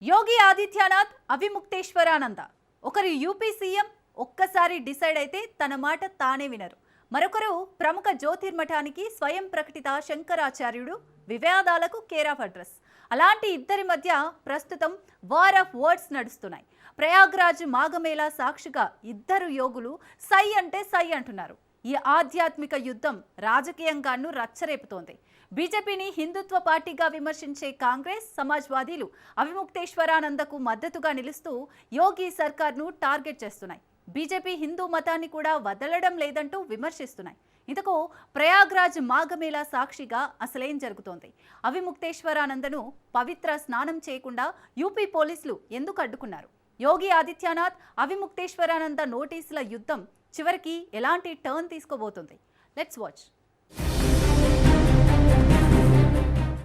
యోగి ఆదిత్యనాథ్ అవిముక్తేశ్వరానంద ఒకరు UP CM ఒక్కసారి decide అయితే తన మాట తానే వినరు. మరొకరు ప్రముఖ జ్యోతిర్మఠానికి స్వయం ప్రకటిత శంకరాచార్యుడు వివాదాలకు కేర్ ఆఫ్ అడ్రస్. అలాంటి ఇద్దరి మధ్య ప్రస్తుతం వార్ ఆఫ్ వర్డ్స్ నడుస్తున్నాయి. ప్రయాగ్రాజ్ మాఘమేళా సాక్షిగా ఇద్దరు యోగులు సై అంటే సై అంటున్నారు. ఈ ఆధ్యాత్మిక యుద్ధం రాజకీయంగాను రచ్చరేపుతోంది. బీజేపీని హిందుత్వ పార్టీగా విమర్శించే కాంగ్రెస్, సమాజ్వాదీలు అవిముక్తేశ్వరానందకు మద్దతుగా నిలుస్తూ యోగి సర్కార్ను టార్గెట్ చేస్తున్నాయి. బీజేపీ హిందూ మతాన్ని కూడా వదలడం లేదంటూ విమర్శిస్తున్నాయి. ఇంతకు ప్రయాగ్రాజ్ మాఘమేళా సాక్షిగా అసలేం జరుగుతోంది? అవిముక్తేశ్వరానందను పవిత్ర స్నానం చేయకుండా యూపీ పోలీసులు ఎందుకు అడ్డుకున్నారు? యోగి ఆదిత్యనాథ్ అవిముక్తేశ్వరానంద నోటీసుల యుద్ధం చివరికి ఎలాంటి టర్న్ తీసుకోబోతుంది? Let's watch.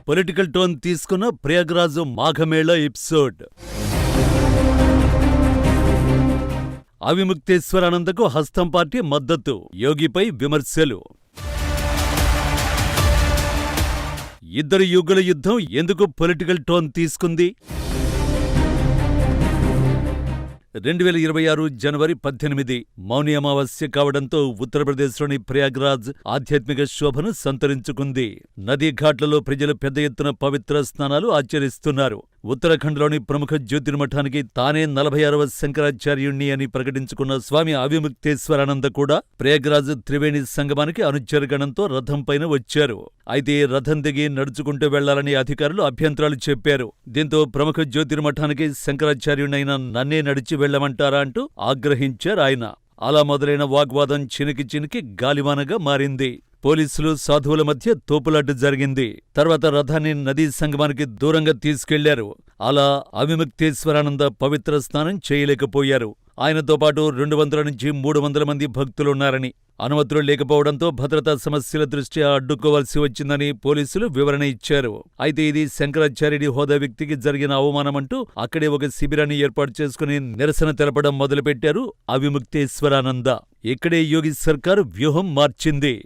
పొలిటికల్ టర్న్ తీసుకున్న ప్రయాగ్రాజ్ మాఘమేళా ఎపిసోడ్. అవిముక్తేశ్వరానందకు హస్తం పార్టీ మద్దతు, యోగిపై విమర్శలు. ఇద్దరు యుగుల యుద్ధం ఎందుకు పొలిటికల్ టర్న్ తీసుకుంది? 2026 జనవరి 18 మౌని అమావాస్య కావడంతో ఉత్తరప్రదేశ్లోని ప్రయాగ్రాజ్ ఆధ్యాత్మిక శోభను సంతరించుకుంది. నదీ ఘాట్లలో ప్రజలు పెద్ద ఎత్తున పవిత్ర స్నానాలు ఆచరిస్తున్నారు. ఉత్తరాఖండ్లోని ప్రముఖ జ్యోతిర్మఠానికి తానే 46వ శంకరాచార్యుణ్ణి అని ప్రకటించుకున్న స్వామి అవిముక్తేశ్వరానంద కూడా ప్రయాగ్రాజ్ త్రివేణి సంగమానికి అనుచరగణంతో రథం పైన వచ్చారు. అయితే రథం దిగి నడుచుకుంటూ వెళ్లాలని అధికారులు అభ్యంతరాలు చెప్పారు. దీంతో ప్రముఖ జ్యోతిర్మఠానికి శంకరాచార్యుణ్ణైన నన్నే నడిచి వెళ్లమంటారా అంటూ ఆగ్రహించారు ఆయన. అలా మొదలైన వాగ్వాదం చినికి గాలివానగా మారింది. పోలీసులు, సాధువుల మధ్య తోపులాట జరిగింది. తర్వాత రథాన్ని నదీ సంగమానికి దూరంగా తీసుకెళ్లారు. అలా అవిముక్తేశ్వరానంద పవిత్ర స్నానం చేయలేకపోయారు. ఆయనతో పాటు 200 నుంచి 300 మంది భక్తులున్నారని, అనుమతులు లేకపోవడంతో భద్రతా సమస్యల దృష్ట్యా అడ్డుకోవాల్సి వచ్చిందని పోలీసులు వివరణ ఇచ్చారు. అయితే ఇది శంకరాచార్యుడి హోదా వ్యక్తికి జరిగిన అవమానమంటూ అక్కడే ఒక శిబిరాన్ని ఏర్పాటు చేసుకుని నిరసన తెలపడం మొదలుపెట్టారు అవిముక్తేశ్వరానంద. ఇక్కడే యోగి సర్కారు వ్యూహం మార్చింది.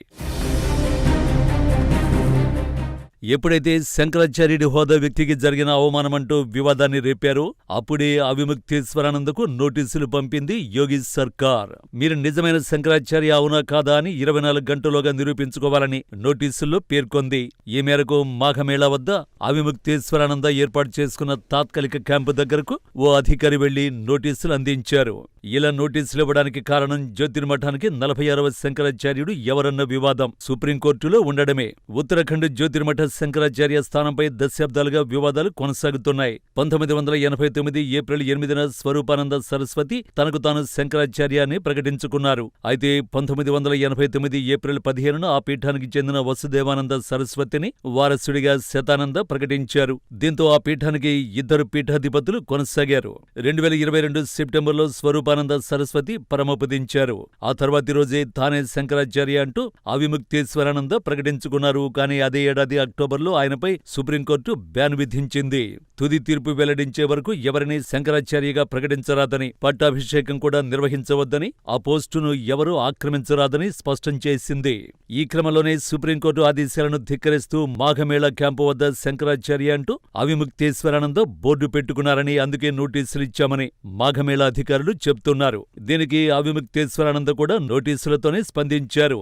ఎప్పుడైతే శంకరాచార్యుడి హోదా వ్యక్తికి జరిగిన అవమానమంటూ వివాదాన్ని రేపారో అప్పుడే అవిముక్తేశ్వరానందకు నోటీసులు పంపింది యోగి సర్కార్. మీరు నిజమైన శంకరాచార్య అవునా కాదా అని 24 గంటల్లోగా నిరూపించుకోవాలని నోటీసుల్లో పేర్కొంది. ఈ మేరకు మాఘమేళా వద్ద అవిముక్తేశ్వరానంద ఏర్పాటు చేసుకున్న తాత్కాలిక క్యాంపు దగ్గరకు ఓ అధికారి వెళ్లి నోటీసులు అందించారు. ఇలా నోటీసులు ఇవ్వడానికి కారణం జ్యోతిర్మఠానికి 46వ శంకరాచార్యుడు ఎవరన్న వివాదం సుప్రీంకోర్టులో ఉండడమే. ఉత్తరాఖండ్ జ్యోతిర్మఠ శంకరాచార్య స్థానంపై దశాబ్దాలుగా వివాదాలు కొనసాగుతున్నాయి. 1989 ఏప్రిల్ 8న స్వరూపానంద సరస్వతి తనకు తాను శంకరాచార్య అని ప్రకటించుకున్నారు. అయితే 1989 ఏప్రిల్ 15న ఆ పీఠానికి చెందిన వసుదేవానంద సరస్వతిని వారసుడిగా శతానంద ప్రకటించారు. దీంతో ఆ పీఠానికి ఇద్దరు పీఠాధిపతులు కొనసాగారు. 2022 సెప్టెంబర్లో స్వరూపానంద సరస్వతి పరమపదించారు. ఆ తర్వాతి రోజే తానే శంకరాచార్య అంటూ అవిముక్తేశ్వరానంద ప్రకటించుకున్నారు. కానీ అదే ఏడాది అక్టోబర్లో ఆయనపై సుప్రీంకోర్టు బ్యాన్ విధించింది. తుది తీర్పు వెల్లడించే వరకు ఎవరిని శంకరాచార్యగా ప్రకటించరాదని, పట్టాభిషేకం కూడా నిర్వహించవద్దని, ఆ పోస్టును ఎవరూ ఆక్రమించరాదని స్పష్టం చేసింది. ఈ క్రమంలోనే సుప్రీంకోర్టు ఆదేశాలను ధిక్కరిస్తూ మాఘమేళా క్యాంపు వద్ద శంకరాచార్య అంటూ అవిముక్తేశ్వరానంద బోర్డు పెట్టుకున్నారని, అందుకే నోటీసులిచ్చామని మాఘమేళా అధికారులు చెప్తున్నారు. దీనికి అవిముక్తేశ్వరానంద కూడా నోటీసులతోనే స్పందించారు.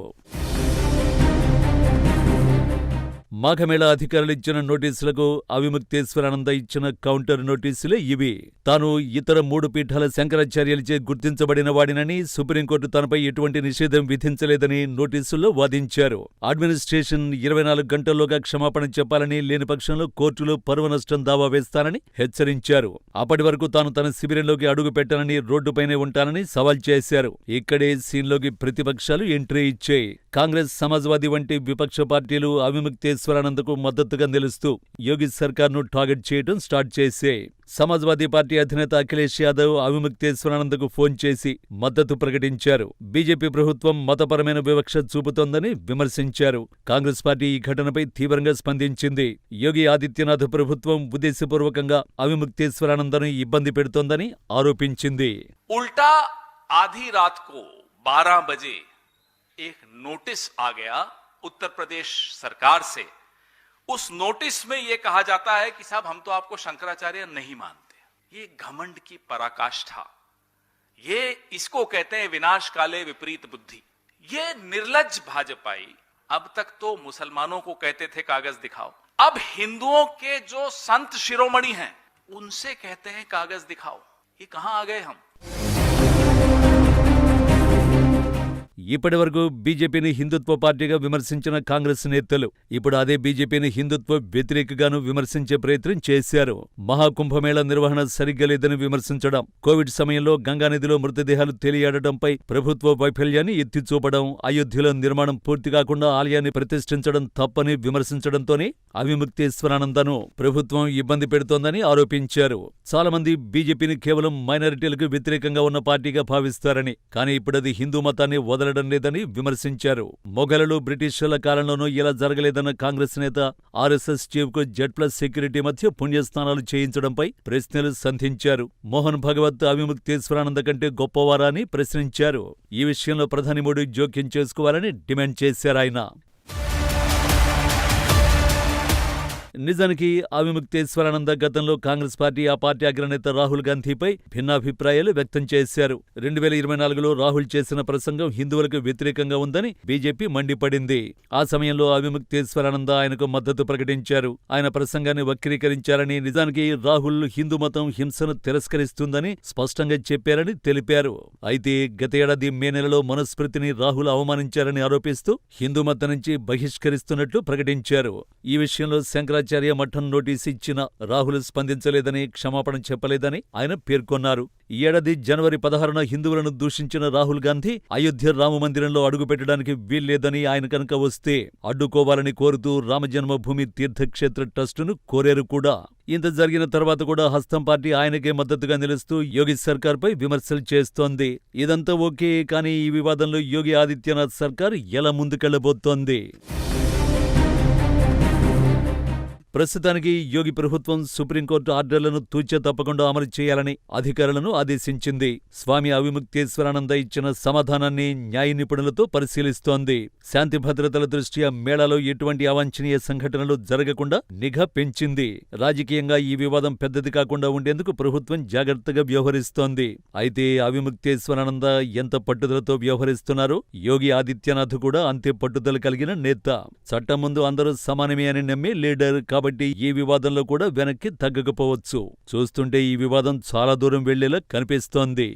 మాఘమేళా అధికారులు ఇచ్చిన నోటీసులకు అవిముక్తేశ్వరానంద ఇచ్చిన కౌంటర్ నోటీసులే ఇవి. తాను ఇతర 3 పీఠాల శంకరాచార్యులచే గుర్తించబడిన వాడినని, సుప్రీంకోర్టు తనపై ఎటువంటి నిషేధం విధించలేదని నోటీసుల్లో వాదించారు. అడ్మినిస్ట్రేషన్ 24 గంటల్లోగా క్షమాపణ చెప్పాలని, లేని పక్షంలో కోర్టులో పరువు నష్టం దావా వేస్తానని హెచ్చరించారు. అప్పటి వరకు తాను తన శిబిరంలోకి అడుగు పెట్టనని, రోడ్డుపైనే ఉంటానని సవాల్ చేశారు. ఇక్కడే సీన్లోకి ప్రతిపక్షాలు ఎంట్రీ ఇచ్చాయి. కాంగ్రెస్, సమాజ్వాదీ వంటి విపక్ష పార్టీలు అవిముక్తేశ్వరానందకు మద్దతుగా నిలుస్తూ యోగి సర్కార్ను టార్గెట్ చేయడం స్టార్ట్ చేశాయి. సమాజ్వాదీ పార్టీ అధినేత అఖిలేష్ యాదవ్ అవిముక్తేశ్వరానందకు ఫోన్ చేసి మద్దతు ప్రకటించారు. బీజేపీ ప్రభుత్వం మతపరమైన వివక్ష చూపుతోందని విమర్శించారు. కాంగ్రెస్ పార్టీ ఈ ఘటనపై తీవ్రంగా స్పందించింది. యోగి ఆదిత్యనాథ్ ప్రభుత్వం ఉద్దేశపూర్వకంగా అవిముక్తేశ్వరానందను ఇబ్బంది పెడుతోందని ఆరోపించింది. ఉల్టా ఆधी रात को 12 बजे एक नोटिस आ गया उत्तर प्रदेश सरकार से। उस नोटिस में यह कहा जाता है कि साहब हम तो आपको शंकराचार्य नहीं मानते। ये घमंड की पराकाष्ठा, ये इसको कहते हैं विनाश काले विपरीत बुद्धि। ये निर्लज्ज भाजपाई अब तक तो मुसलमानों को कहते थे कागज दिखाओ, अब हिंदुओं के जो संत शिरोमणि हैं उनसे कहते हैं कागज दिखाओ। ये कहां आ गए हम? ఇప్పటి వరకు బీజేపీని హిందుత్వ పార్టీగా విమర్శించిన కాంగ్రెస్ నేతలు ఇప్పుడు అదే బీజేపీని హిందుత్వ వ్యతిరేకగాను విమర్శించే ప్రయత్నం చేశారు. మహాకుంభమేళ నిర్వహణ సరిగ్గా లేదని విమర్శించడం, కోవిడ్ సమయంలో గంగానదిలో మృతదేహాలు తేలియాడటంపై ప్రభుత్వ వైఫల్యాన్ని ఎత్తిచూపడం, అయోధ్యలో నిర్మాణం పూర్తి కాకుండా ఆలయాన్ని ప్రతిష్ఠించడం తప్పని విమర్శించడంతోనే అవిముక్తేశ్వరానందను ప్రభుత్వం ఇబ్బంది పెడుతోందని ఆరోపించారు. చాలా మంది బీజేపీని కేవలం మైనారిటీలకు వ్యతిరేకంగా ఉన్న పార్టీగా భావిస్తారని, కానీ ఇప్పుడది హిందూ మతాన్ని వదలడం లేదని విమర్శించారు. మొఘలులు, బ్రిటిషర్ల కాలంలోనూ ఇలా జరగలేదన్న కాంగ్రెస్ నేత ఆర్ఎస్ఎస్ చీఫ్ కు Z+ సెక్యూరిటీ మధ్య పుణ్యస్నానాలు చేయించడంపై ప్రశ్నలు సంధించారు. మోహన్ భగవత్ అవిముక్తేశ్వరానంద కంటే గొప్పవారా అని ప్రశ్నించారు. ఈ విషయంలో ప్రధాని మోడీ జోక్యం చేసుకోవాలని డిమాండ్ చేశారాయన. నిజానికి అవిముక్తేశ్వరానంద గతంలో కాంగ్రెస్ పార్టీ, ఆ పార్టీ అగ్రనేత రాహుల్ గాంధీపై భిన్నాభిప్రాయాలు వ్యక్తం చేశారు. 2024లో రాహుల్ చేసిన ప్రసంగం హిందువులకు వ్యతిరేకంగా ఉందని బీజేపీ మండిపడింది. ఆ సమయంలో అవిముక్తేశ్వరానంద ఆయనకు మద్దతు ప్రకటించారు. ఆయన ప్రసంగాన్ని వక్రీకరించారని, నిజానికి రాహుల్ హిందూ మతం హింసను తిరస్కరిస్తుందని స్పష్టంగా చెప్పారని తెలిపారు. అయితే గత ఏడాది మే నెలలో మనుస్మృతిని రాహుల్ అవమానించారని ఆరోపిస్తూ హిందూ మతం నుంచి బహిష్కరిస్తున్నట్లు ప్రకటించారు. ఈ విషయంలో శంకరాచార్య మఠం నోటీసు ఇచ్చినా రాహుల్ స్పందించలేదని, క్షమాపణ చెప్పలేదని ఆయన పేర్కొన్నారు. ఈ ఏడాది జనవరి 16న హిందువులను దూషించిన రాహుల్ గాంధీ అయోధ్య రామమందిరంలో అడుగుపెట్టడానికి వీల్లేదని, ఆయన కనుక వస్తే అడ్డుకోవాలని కోరుతూ రామజన్మభూమి తీర్థక్షేత్ర ట్రస్టును కోరారు కూడా. ఇంత జరిగిన తర్వాత కూడా హస్తం పార్టీ ఆయనకే మద్దతుగా నిలుస్తూ యోగి సర్కార్పై విమర్శలు చేస్తోంది. ఇదంతా ఓకే, కానీ ఈ వివాదంలో యోగి ఆదిత్యనాథ్ సర్కార్ ఎలా ముందుకెళ్లబోతోంది? ప్రస్తుతానికి యోగి ప్రభుత్వం సుప్రీంకోర్టు ఆర్డర్లను తూచా తప్పకుండా అమలు చేయాలని అధికారులను ఆదేశించింది. స్వామి అవిముక్తేశ్వరానంద ఇచ్చిన సమాధానాన్ని న్యాయ నిపుణులతో పరిశీలిస్తోంది. శాంతి భద్రతల దృష్ట్యా మేళాలో ఎటువంటి అవాంఛనీయ సంఘటనలు జరగకుండా నిఘా పెంచింది. రాజకీయంగా ఈ వివాదం పెద్దది కాకుండా ఉండేందుకు ప్రభుత్వం జాగ్రత్తగా వ్యవహరిస్తోంది. అయితే అవిముక్తేశ్వరానంద ఎంత పట్టుదలతో వ్యవహరిస్తున్నారో యోగి ఆదిత్యనాథ్ కూడా అంతే పట్టుదల కలిగిన నేత. చట్టం ముందు అందరూ సమానమే అని నమ్మే లీడర్ కాబట్టి ఈ వివాదంలో కూడా వెనక్కి తగ్గకపోవచ్చు. చూస్తుంటే ఈ వివాదం చాలా దూరం వెళ్లేలా కనిపిస్తోంది.